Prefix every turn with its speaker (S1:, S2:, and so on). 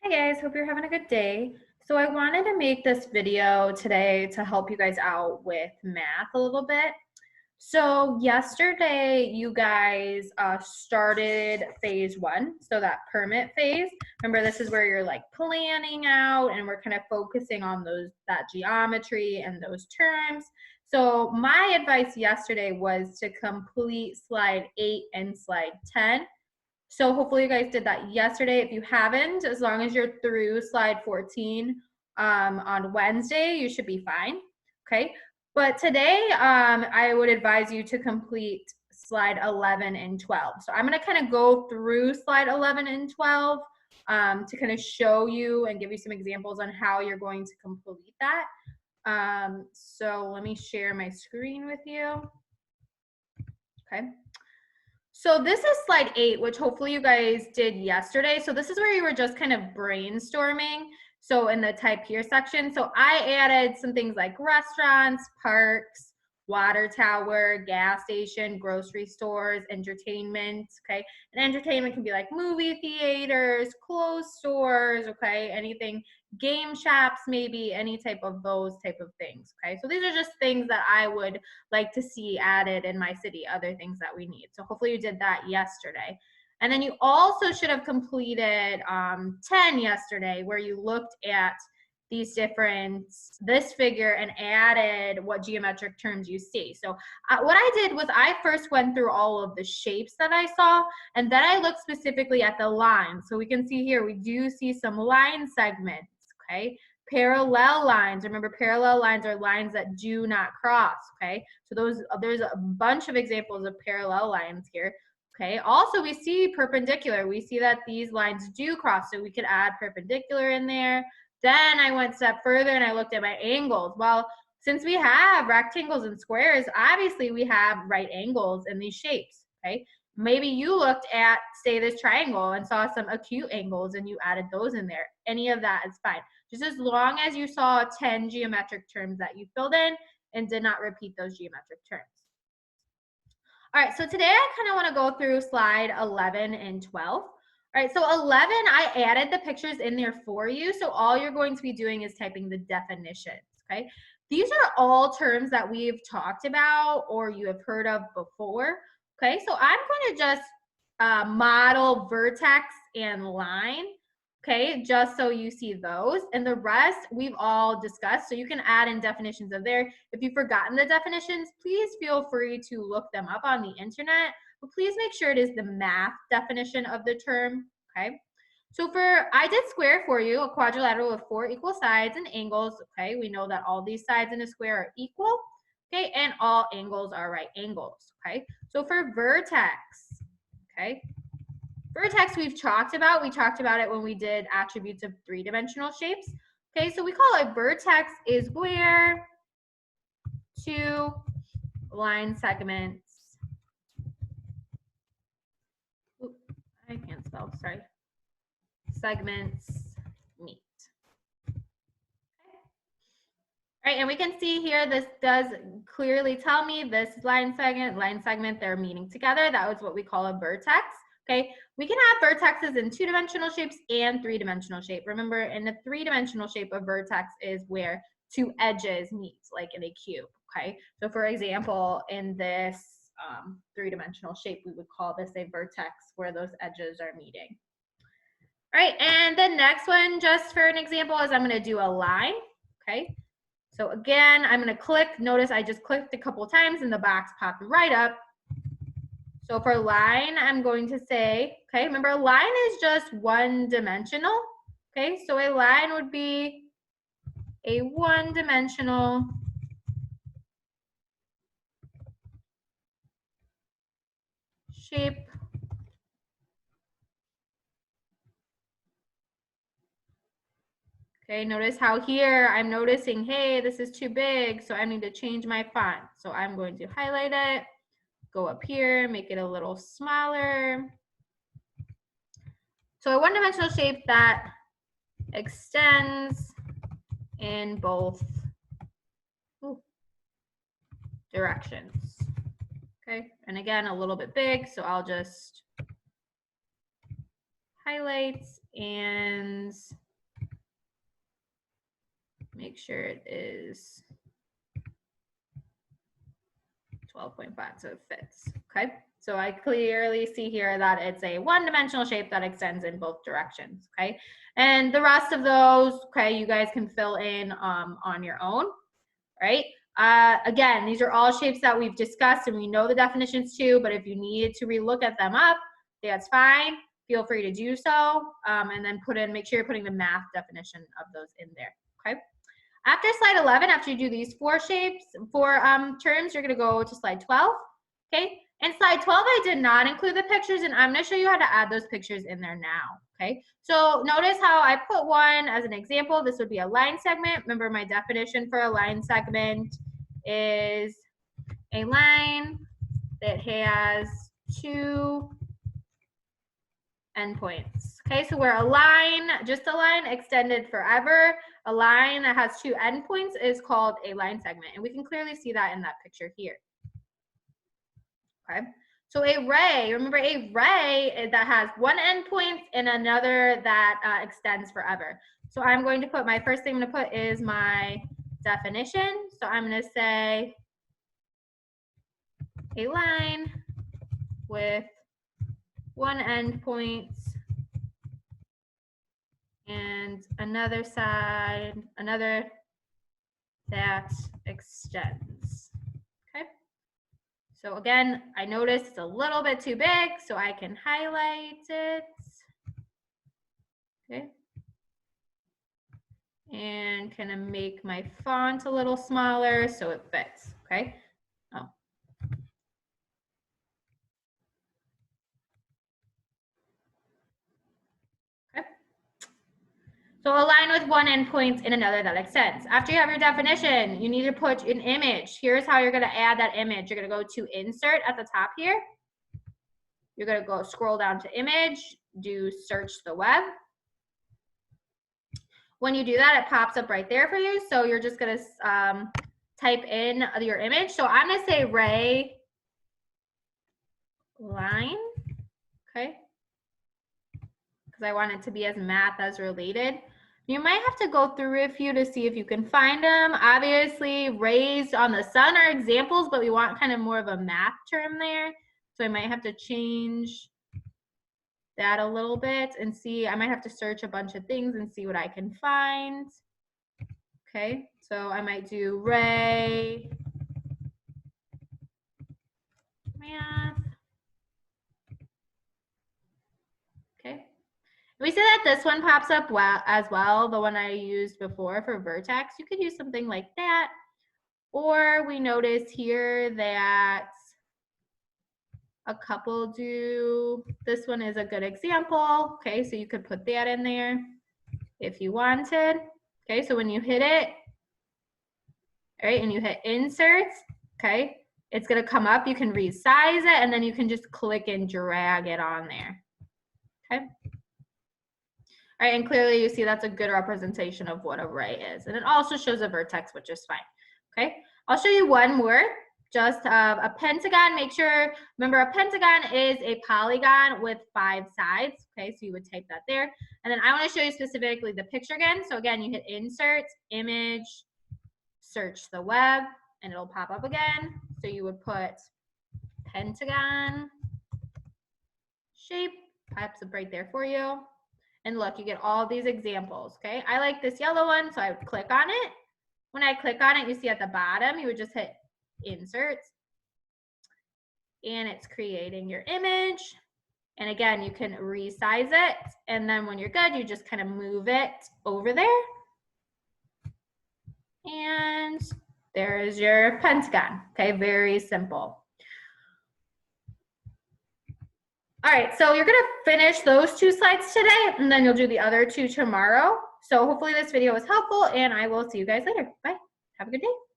S1: Hi guys, hope you're having a good day. So I wanted to make this video today to help you guys out with math a little bit. So yesterday you guys started phase 1, so that permit phase. Remember, this is where you're like planning out and we're kind of focusing on that geometry and those terms. So my advice yesterday was to complete slide 8 and slide 10. So hopefully you guys did that yesterday. If you haven't, as long as you're through slide 14 on Wednesday, you should be fine, okay? But today, I would advise you to complete slide 11 and 12. So I'm gonna kind of go through slide 11 and 12 to kind of show you and give you some examples on how you're going to complete that. So let me share my screen with you, okay? So this is slide 8, which hopefully you guys did yesterday. So this is where you were just kind of brainstorming. So in the type here section, so I added some things like restaurants, parks, water tower, gas station, grocery stores, entertainment, okay? And entertainment can be like movie theaters, clothes stores, okay? Anything, game shops, maybe any type of those type of things, okay? So these are just things that I would like to see added in my city, other things that we need. So hopefully you did that yesterday. And then you also should have completed 10 yesterday, where you looked at this figure and added what geometric terms you see. So what I did was I first went through all of the shapes that I saw, and then I looked specifically at the lines. So we can see here, we do see some line segments, okay? Parallel lines, remember parallel lines are lines that do not cross, okay? So there's a bunch of examples of parallel lines here. Okay, also we see perpendicular. We see that these lines do cross, so we could add perpendicular in there. Then I went a step further and I looked at my angles. Well, since we have rectangles and squares, obviously we have right angles in these shapes, okay? Maybe you looked at, say, this triangle and saw some acute angles and you added those in there. Any of that is fine. Just as long as you saw 10 geometric terms that you filled in and did not repeat those geometric terms. All right, so today I kind of want to go through slide 11 and 12. All right, so 11, I added the pictures in there for you. So all you're going to be doing is typing the definitions, okay? These are all terms that we've talked about or you have heard of before, okay? So I'm going to just model vertex and line, okay, just so you see those. And the rest we've all discussed, so you can add in definitions of there. If you've forgotten the definitions, please feel free to look them up on the internet, but please make sure it is the math definition of the term, okay? So I did square for you, a quadrilateral with 4 equal sides and angles, okay? We know that all these sides in a square are equal, okay? And all angles are right angles, okay? So for vertex, okay? Vertex we talked about it when we did attributes of 3-dimensional shapes. Okay, so we call it vertex is where 2 line segments, I can't spell, sorry, segments meet. Okay. All right, and we can see here, this does clearly tell me this line segment, they're meeting together. That was what we call a vertex. Okay, we can have vertexes in 2-dimensional shapes and 3-dimensional shape. Remember, in a 3-dimensional shape, a vertex is where 2 edges meet, like in a cube, okay? So for example, in this 3-dimensional shape, we would call this a vertex where those edges are meeting. All right, and the next one, just for an example, is I'm gonna do a line, okay? So again, I'm gonna click, notice I just clicked a couple times and the box popped right up. So for line, I'm going to say, okay, remember a line is just 1-dimensional, okay? So a line would be a 1-dimensional shape. Okay, notice how here I'm noticing, hey, this is too big, so I need to change my font. So I'm going to highlight it, go up here, make it a little smaller. So a 1-dimensional shape that extends in both directions. Okay, and again, a little bit big, so I'll just highlight and make sure it is 12.5 so it fits. Okay, so I clearly see here that it's a one-dimensional shape that extends in both directions. Okay, and the rest of those, okay, you guys can fill in on your own, right? Again, these are all shapes that we've discussed and we know the definitions too, but if you needed to relook at them up, that's fine. Feel free to do so, and then make sure you're putting the math definition of those in there, okay? After slide 11, after you do these four terms, you're gonna go to slide 12, okay? In slide 12, I did not include the pictures, and I'm gonna show you how to add those pictures in there now, okay? So notice how I put one as an example. This would be a line segment. Remember, my definition for a line segment is a line that has two endpoints. Okay, so where a line, just a line extended forever, a line that has two endpoints is called a line segment. And we can clearly see that in that picture here. Okay, so a ray, remember a ray that has one endpoint and another that extends forever. So I'm going to put, my first thing I'm going to put is my definition. So I'm going to say a line with one endpoint and another that extends. Okay. So again, I noticed it's a little bit too big, so I can highlight it. Okay. And kind of make my font a little smaller so it fits. Okay. Oh. So a line with one endpoint and another that extends. After you have your definition, you need to put an image. Here's how you're going to add that image. You're going to go to insert at the top here. You're going to go scroll down to image, do search the web. When you do that, it pops up right there for you. So you're just going to type in your image. So I'm going to say ray line, okay? Because I want it to be as math as related. You might have to go through a few to see if you can find them. Obviously, rays on the sun are examples, but we want kind of more of a math term there. So I might have to change that a little bit and see. I might have to search a bunch of things and see what I can find. Okay, so I might do ray math. Okay. We see that this one pops up as well, the one I used before for vertex. You could use something like that. Or we notice here that a couple do, this one is a good example. Okay, so you could put that in there if you wanted. Okay, so when you hit it, all right, and you hit insert, okay, it's gonna come up. You can resize it and then you can just click and drag it on there. Okay. All right, and clearly you see that's a good representation of what a ray is. And it also shows a vertex, which is fine. Okay, I'll show you one more, just a pentagon. Make sure, remember a pentagon is a polygon with 5 sides. Okay, so you would type that there. And then I want to show you specifically the picture again. So again, you hit insert, image, search the web, and it'll pop up again. So you would put pentagon shape, pops up right there for you. And look, you get all these examples, okay? I like this yellow one, so I would click on it. When I click on it, you see at the bottom, you would just hit insert. And it's creating your image. And again, you can resize it. And then when you're good, you just kind of move it over there. And there's your pentagon, okay? Very simple. All right, so you're gonna finish those 2 slides today, and then you'll do the other 2 tomorrow. So hopefully this video was helpful, and I will see you guys later. Bye. Have a good day.